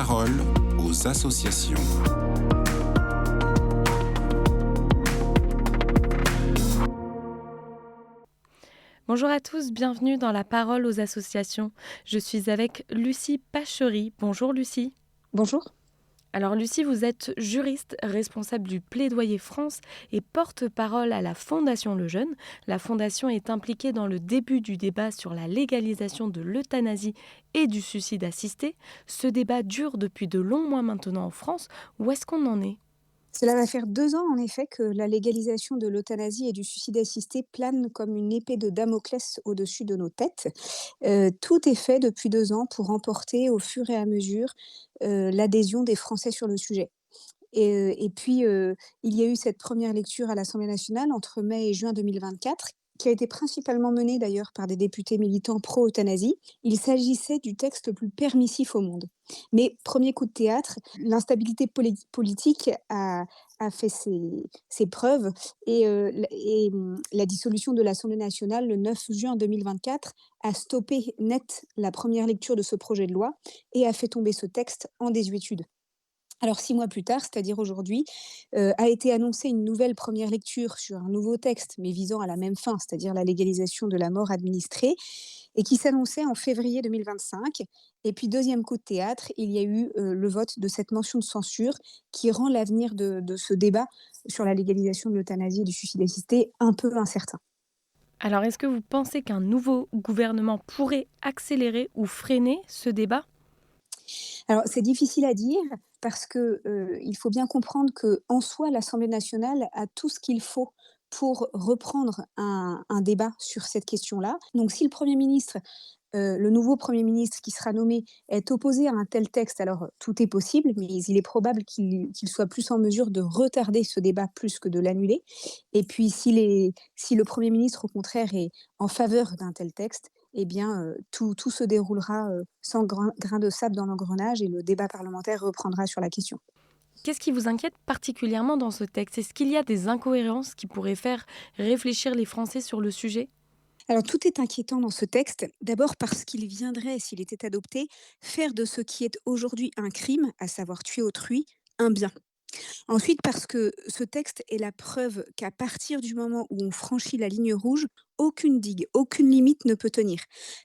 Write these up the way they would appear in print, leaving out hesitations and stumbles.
parole aux associations. Bonjour à tous, bienvenue dans la parole aux associations. Je suis avec Lucie Pachery. Bonjour Lucie. Bonjour. Alors Lucie, vous êtes juriste, responsable du Plaidoyer France et porte-parole à la Fondation Le Jeune. La Fondation est impliquée dans le début du débat sur la légalisation de l'euthanasie et du suicide assisté. Ce débat dure depuis de longs mois maintenant en France. Où est-ce qu'on en est ? Cela va faire 2 ans, en effet, que la légalisation de l'euthanasie et du suicide assisté plane comme une épée de Damoclès au-dessus de nos têtes. Tout est fait depuis 2 ans pour emporter au fur et à mesure, l'adhésion des Français sur le sujet. Et puis, il y a eu cette première lecture à l'Assemblée nationale entre mai et juin 2024, qui a été principalement menée d'ailleurs par des députés militants pro-euthanasie. Il s'agissait du texte le plus permissif au monde. Mais premier coup de théâtre, l'instabilité politique a fait ses preuves la dissolution de l'Assemblée nationale le 9 juin 2024 a stoppé net la première lecture de ce projet de loi et a fait tomber ce texte en désuétude. Alors 6 mois plus tard, c'est-à-dire aujourd'hui, a été annoncée une nouvelle première lecture sur un nouveau texte, mais visant à la même fin, c'est-à-dire la légalisation de la mort administrée, et qui s'annonçait en février 2025. Et puis deuxième coup de théâtre, il y a eu le vote de cette motion de censure qui rend l'avenir de ce débat sur la légalisation de l'euthanasie et du suicide assisté un peu incertain. Alors est-ce que vous pensez qu'un nouveau gouvernement pourrait accélérer ou freiner ce débat ? Alors, c'est difficile à dire parce que, il faut bien comprendre qu'en soi, l'Assemblée nationale a tout ce qu'il faut pour reprendre un débat sur cette question-là. Donc si le nouveau Premier ministre qui sera nommé est opposé à un tel texte, alors tout est possible, mais il est probable qu'il soit plus en mesure de retarder ce débat plus que de l'annuler. Et puis si le Premier ministre, au contraire, est en faveur d'un tel texte, eh bien, tout se déroulera, sans grain de sable dans l'engrenage et le débat parlementaire reprendra sur la question. Qu'est-ce qui vous inquiète particulièrement dans ce texte ? Est-ce qu'il y a des incohérences qui pourraient faire réfléchir les Français sur le sujet ? Alors tout est inquiétant dans ce texte, d'abord parce qu'il viendrait, s'il était adopté, faire de ce qui est aujourd'hui un crime, à savoir tuer autrui, un bien. Ensuite, parce que ce texte est la preuve qu'à partir du moment où on franchit la ligne rouge, aucune digue, aucune limite ne peut tenir.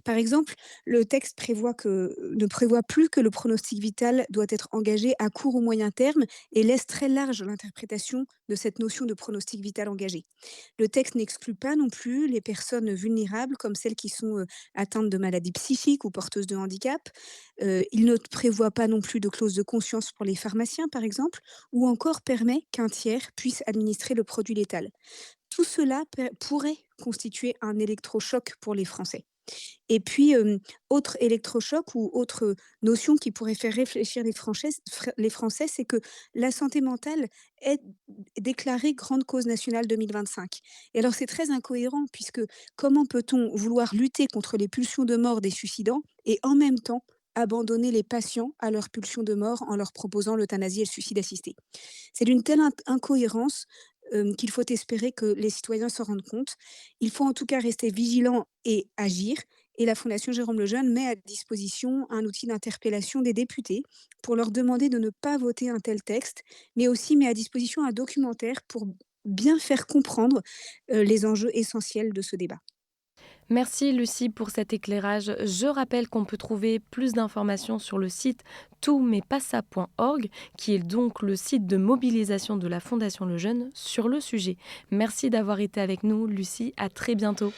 Par exemple, le texte ne prévoit plus que le pronostic vital doit être engagé à court ou moyen terme et laisse très large l'interprétation de cette notion de pronostic vital engagé. Le texte n'exclut pas non plus les personnes vulnérables comme celles qui sont atteintes de maladies psychiques ou porteuses de handicap. Il ne prévoit pas non plus de clause de conscience pour les pharmaciens, par exemple, ou encore permet qu'un tiers puisse administrer le produit létal. Tout cela pourrait constituer un électrochoc pour les Français. Et puis, autre électrochoc ou autre notion qui pourrait faire réfléchir les Français, c'est que la santé mentale est déclarée grande cause nationale 2025. Et alors c'est très incohérent puisque comment peut-on vouloir lutter contre les pulsions de mort des suicidants et en même temps abandonner les patients à leurs pulsions de mort en leur proposant l'euthanasie et le suicide assisté? C'est d'une telle incohérence qu'il faut espérer que les citoyens s'en rendent compte. Il faut en tout cas rester vigilant et agir. Et la Fondation Jérôme Lejeune met à disposition un outil d'interpellation des députés pour leur demander de ne pas voter un tel texte, mais aussi met à disposition un documentaire pour bien faire comprendre les enjeux essentiels de ce débat. Merci Lucie pour cet éclairage. Je rappelle qu'on peut trouver plus d'informations sur le site toutmaispassa.org, qui est donc le site de mobilisation de la Fondation Le Jeune sur le sujet. Merci d'avoir été avec nous Lucie, à très bientôt.